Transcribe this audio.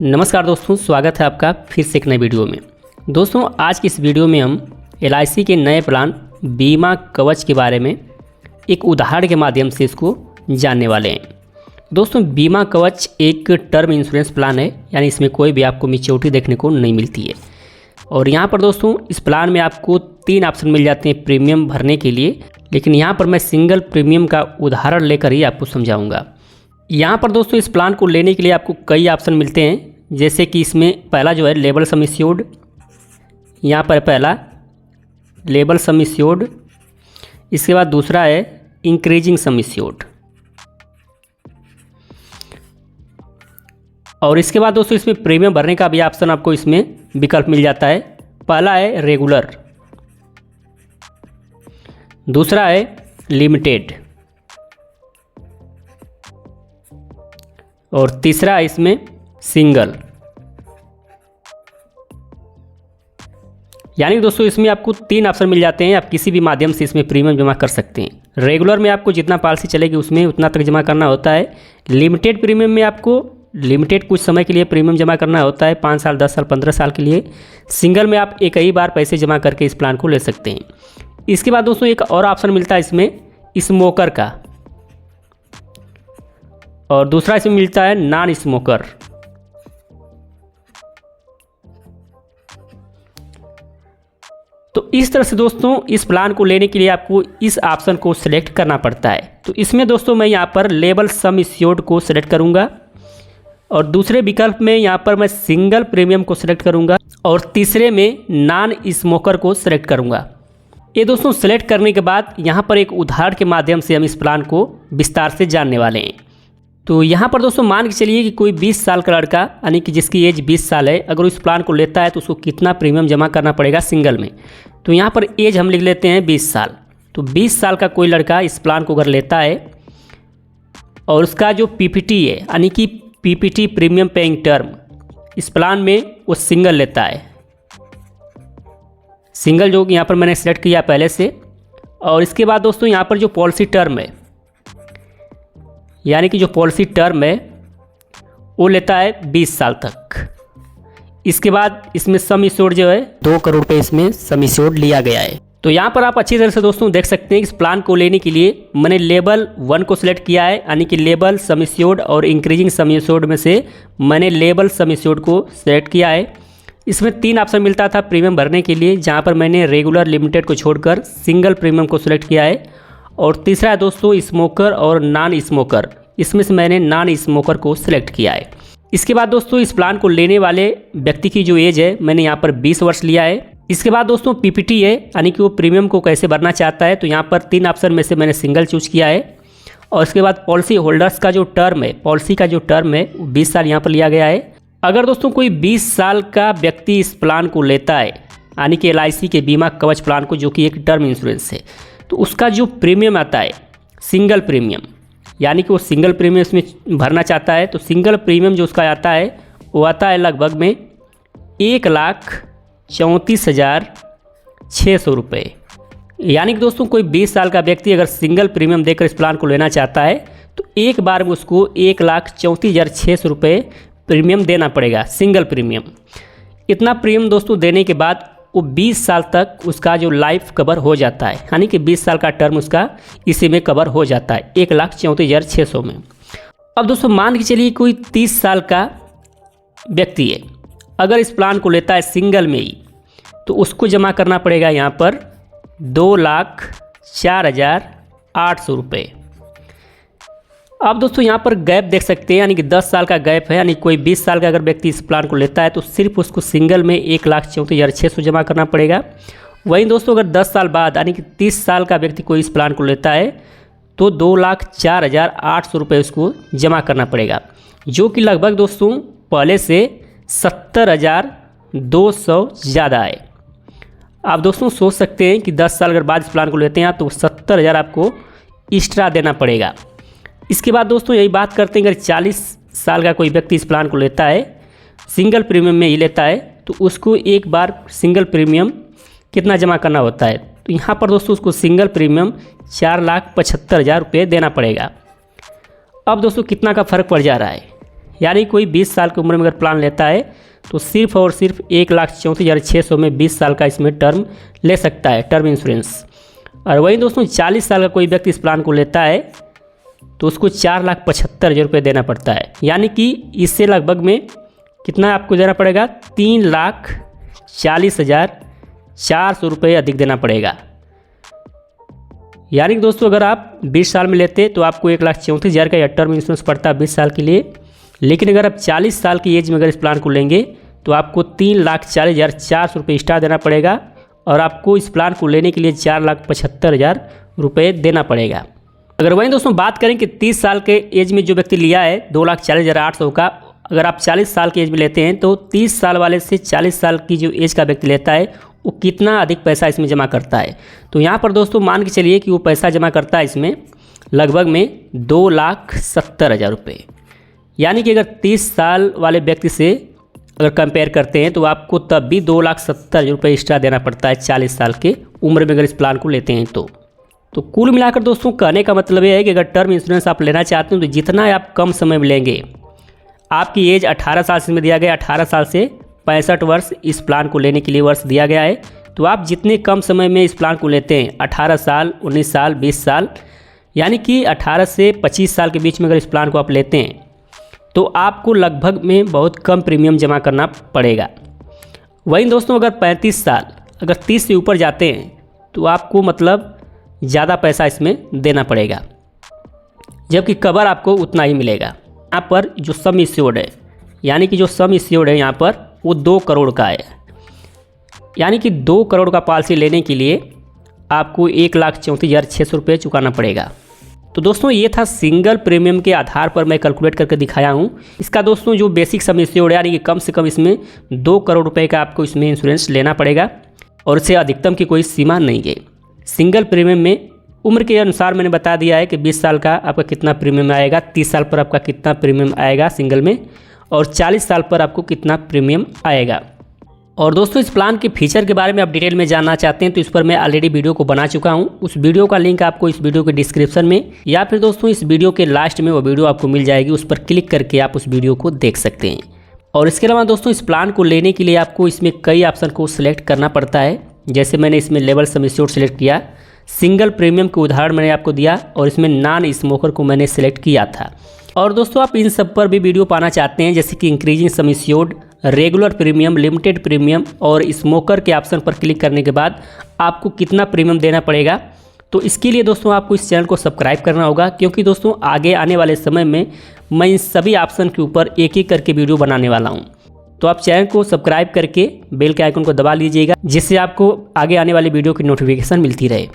नमस्कार दोस्तों, स्वागत है आपका फिर से एक नए वीडियो में। दोस्तों आज की इस वीडियो में हम LIC के नए प्लान बीमा कवच के बारे में एक उदाहरण के माध्यम से इसको जानने वाले हैं। दोस्तों बीमा कवच एक टर्म इंश्योरेंस प्लान है, यानी इसमें कोई भी आपको मैच्योरिटी देखने को नहीं मिलती है। और यहाँ पर दोस्तों इस प्लान में आपको 3 ऑप्शन मिल जाते हैं प्रीमियम भरने के लिए, लेकिन यहाँ पर मैं सिंगल प्रीमियम का उदाहरण लेकर ही आपको समझाऊँगा। यहाँ पर दोस्तों इस प्लान को लेने के लिए आपको कई ऑप्शन मिलते हैं, जैसे कि इसमें पहला जो है लेवल सम एश्योर्ड। यहाँ पर पहला लेवल सम एश्योर्ड, इसके बाद दूसरा है इंक्रीजिंग सम एश्योर्ड, और इसके बाद दोस्तों इसमें प्रीमियम भरने का भी ऑप्शन आपको इसमें विकल्प मिल जाता है। पहला है रेगुलर, दूसरा है लिमिटेड, और तीसरा है इसमें सिंगल। यानी दोस्तों इसमें आपको 3 ऑप्शन मिल जाते हैं, आप किसी भी माध्यम से इसमें प्रीमियम जमा कर सकते हैं। रेगुलर में आपको जितना पॉलिसी चलेगी उसमें उतना तक जमा करना होता है। लिमिटेड प्रीमियम में आपको लिमिटेड कुछ समय के लिए प्रीमियम जमा करना होता है, 5 साल 10 साल 15 साल के लिए। सिंगल में आप एक ही बार पैसे जमा करके इस प्लान को ले सकते हैं। इसके बाद दोस्तों एक और ऑप्शन मिलता है इसमें स्मोकर का, और दूसरा इसमें मिलता है नॉन स्मोकर। तो इस तरह से दोस्तों इस प्लान को लेने के लिए आपको इस ऑप्शन को सिलेक्ट करना पड़ता है। तो इसमें दोस्तों मैं यहाँ पर लेवल सम एश्योर्ड को सिलेक्ट करूँगा, और दूसरे विकल्प में यहाँ पर मैं सिंगल प्रीमियम को सिलेक्ट करूँगा, और तीसरे में नॉन स्मोकर को सिलेक्ट करूँगा। ये दोस्तों सिलेक्ट करने के बाद यहाँ पर एक उदाहरण के माध्यम से हम इस प्लान को विस्तार से जानने वाले हैं। तो यहाँ पर दोस्तों मान के चलिए कि कोई 20 साल का लड़का, यानी कि जिसकी एज 20 साल है, अगर इस प्लान को लेता है तो उसको कितना प्रीमियम जमा करना पड़ेगा सिंगल में। तो यहाँ पर एज हम लिख लेते हैं 20 साल। तो 20 साल का कोई लड़का इस प्लान को अगर लेता है और उसका जो PPT है, यानी कि PPT प्रीमियम पेइंग टर्म, इस प्लान में वो सिंगल लेता है, सिंगल जो कि यहाँ पर मैंने सेलेक्ट किया पहले से। और इसके बाद दोस्तों यहाँ पर जो पॉलिसी टर्म है, यानी कि जो पॉलिसी टर्म है वो लेता है 20 साल तक। इसके बाद इसमें सम एश्योर्ड जो है 2 करोड़ रुपये इसमें सम एश्योर्ड लिया गया है। तो यहाँ पर आप अच्छी तरह से दोस्तों देख सकते हैं कि इस प्लान को लेने के लिए मैंने लेवल 1 को सिलेक्ट किया है, यानी कि लेवल सम एश्योर्ड और इंक्रीजिंग सम एश्योर्ड में से मैंने लेवल सम एश्योर्ड को सिलेक्ट किया है। इसमें 3 ऑप्शन मिलता था प्रीमियम भरने के लिए, जहाँ पर मैंने रेगुलर लिमिटेड को छोड़कर सिंगल प्रीमियम को सिलेक्ट किया है। और तीसरा है दोस्तों स्मोकर और नॉन स्मोकर, इसमें से मैंने नॉन स्मोकर को सिलेक्ट किया है। इसके बाद दोस्तों इस प्लान को लेने वाले व्यक्ति की जो एज है मैंने यहाँ पर 20 वर्ष लिया है। इसके बाद दोस्तों PPT है, यानी कि वो प्रीमियम को कैसे भरना चाहता है। तो यहाँ पर 3 ऑप्शन में से मैंने सिंगल चूज किया है। और इसके बाद पॉलिसी होल्डर्स का जो टर्म है, पॉलिसी का जो टर्म है 20 साल यहाँ पर लिया गया है। अगर दोस्तों कोई 20 साल का व्यक्ति इस प्लान को लेता है, यानी कि LIC के बीमा कवच प्लान को, जो कि एक टर्म इंश्योरेंस है, तो उसका जो प्रीमियम आता है सिंगल प्रीमियम, यानी कि वो सिंगल प्रीमियम इसमें भरना चाहता है, तो सिंगल प्रीमियम जो उसका आता है वो आता है लगभग में 1,34,600 रुपये। यानी कि दोस्तों कोई 20 साल का व्यक्ति अगर सिंगल प्रीमियम देकर इस प्लान को लेना चाहता है तो एक बार में उसको 1,34,600 रुपये प्रीमियम देना पड़ेगा, सिंगल प्रीमियम। इतना प्रीमियम दोस्तों देने के बाद वो 20 साल तक उसका जो लाइफ कवर हो जाता है, यानी कि 20 साल का टर्म उसका इसी में कवर हो जाता है 1,34,600 में। अब दोस्तों मान के चलिए कोई 30 साल का व्यक्ति है, अगर इस प्लान को लेता है सिंगल में ही, तो उसको जमा करना पड़ेगा यहाँ पर 2,04,800 रुपये। अब दोस्तों यहाँ पर गैप देख सकते हैं, यानी कि 10 साल का गैप है, यानी कोई 20 साल का अगर व्यक्ति इस प्लान को लेता है तो सिर्फ उसको सिंगल में 1,34,600 जमा करना पड़ेगा। वहीं दोस्तों अगर 10 साल बाद, यानी कि 30 साल का व्यक्ति कोई इस प्लान को लेता है तो 2,04,800 रुपये उसको जमा करना पड़ेगा, जो कि लगभग दोस्तों पहले से 70,200 ज़्यादा है। आप दोस्तों सोच सकते हैं कि 10 साल अगर बाद इस प्लान को लेते हैं तो 70,000 आपको एक्स्ट्रा देना पड़ेगा। इसके बाद दोस्तों यही बात करते हैं, अगर 40 साल का कोई व्यक्ति इस प्लान को लेता है, सिंगल प्रीमियम में ही लेता है, तो उसको एक बार सिंगल प्रीमियम कितना जमा करना होता है। तो यहाँ पर दोस्तों उसको सिंगल प्रीमियम 4,75,000 रुपये देना पड़ेगा। अब दोस्तों कितना का फ़र्क पड़ जा रहा है, यानी कोई 20 साल की उम्र में अगर प्लान लेता है तो सिर्फ और सिर्फ 1,34,600 में 20 साल का इसमें टर्म ले सकता है, टर्म इंश्योरेंस। और वहीं दोस्तों 40 साल का कोई व्यक्ति इस प्लान को लेता है तो उसको 4,75,000 रुपये देना पड़ता है। यानी कि इससे लगभग में कितना आपको देना पड़ेगा, 3,40,400 रुपये अधिक देना पड़ेगा। यानी कि दोस्तों अगर आप 20 साल में लेते तो आपको 1,34,000 का यह टर्म इंश्योरेंस पड़ता है 20 साल के लिए। लेकिन अगर आप 40 साल की एज में अगर इस प्लान को लेंगे तो आपको 3,40,400 रुपये एक्स्ट्रा देना पड़ेगा और आपको इस प्लान को लेने के लिए 4,75,000 रुपये देना पड़ेगा। अगर वहीं दोस्तों बात करें कि 30 साल के एज में जो व्यक्ति लिया है 2,40,800 का, अगर आप 40 साल की एज में लेते हैं तो 30 साल वाले से 40 साल की जो एज का व्यक्ति लेता है वो कितना अधिक पैसा इसमें जमा करता है। तो यहाँ पर दोस्तों मान के चलिए कि वो पैसा जमा करता है इसमें लगभग में 2,70,000 रुपये। यानी कि अगर 30 साल वाले व्यक्ति से अगर कंपेयर करते हैं तो आपको तब भी 2,70,000 रुपये एक्स्ट्रा देना पड़ता है 40 साल के उम्र में अगर इस प्लान को लेते हैं तो कुल मिलाकर दोस्तों कहने का मतलब ये है कि अगर टर्म इंश्योरेंस आप लेना चाहते हैं तो जितना आप कम समय में लेंगे, आपकी एज 18 साल से में दिया गया, 18 साल से 65 वर्ष इस प्लान को लेने के लिए वर्ष दिया गया है। तो आप जितने कम समय में इस प्लान को लेते हैं, 18 साल, 19 साल, 20 साल, यानी कि 18 से 25 साल के बीच में अगर इस प्लान को आप लेते हैं तो आपको लगभग में बहुत कम प्रीमियम जमा करना पड़ेगा। वहीं दोस्तों अगर 35 साल, अगर 30 से ऊपर जाते हैं तो आपको मतलब ज़्यादा पैसा इसमें देना पड़ेगा, जबकि कवर आपको उतना ही मिलेगा। यहाँ पर जो सम इंश्योर्ड है, यानी कि जो सम इंश्योर्ड है यहाँ पर वो 2 करोड़ का है। यानी कि 2 करोड़ का पॉलिसी लेने के लिए आपको 1,34,600 रुपये चुकाना पड़ेगा। तो दोस्तों ये था सिंगल प्रीमियम के आधार पर मैं कैलकुलेट करके दिखाया हूँ। इसका दोस्तों जो बेसिक सम इंश्योर्ड है, यानी कि कम से कम इसमें 2 करोड़ रुपए का आपको इसमें इंश्योरेंस लेना पड़ेगा और इससे अधिकतम की कोई सीमा नहीं है। सिंगल प्रीमियम में उम्र के अनुसार मैंने बता दिया है कि 20 साल का आपका कितना प्रीमियम आएगा, 30 साल पर आपका कितना प्रीमियम आएगा सिंगल में, और 40 साल पर आपको कितना प्रीमियम आएगा। और दोस्तों इस प्लान के फीचर के बारे में आप डिटेल में जानना चाहते हैं तो इस पर मैं ऑलरेडी वीडियो को बना चुका हूं। उस वीडियो का लिंक आपको इस वीडियो के डिस्क्रिप्शन में या फिर दोस्तों इस वीडियो के लास्ट में वो वीडियो आपको मिल जाएगी, उस पर क्लिक करके आप उस वीडियो को देख सकते हैं। और इसके अलावा दोस्तों इस प्लान को लेने के लिए आपको इसमें कई ऑप्शन को सिलेक्ट करना पड़ता है। जैसे मैंने इसमें लेवल सम इंश्योर्ड सेलेक्ट किया, सिंगल प्रीमियम के उदाहरण मैंने आपको दिया और इसमें नॉन स्मोकर को मैंने सेलेक्ट किया था। और दोस्तों आप इन सब पर भी वीडियो पाना चाहते हैं, जैसे कि इंक्रीजिंग सम insured, regular premium, limited premium और स्मोकर के ऑप्शन पर क्लिक करने के बाद आपको कितना प्रीमियम देना पड़ेगा, तो इसके लिए दोस्तों आपको इस चैनल को सब्सक्राइब करना होगा, क्योंकि दोस्तों आगे आने वाले समय में मैं इन सभी ऑप्शन के ऊपर एक एक करके वीडियो बनाने वाला हूँ। तो आप चैनल को सब्सक्राइब करके बेल के आइकन को दबा लीजिएगा, जिससे आपको आगे आने वाली वीडियो की नोटिफिकेशन मिलती रहे।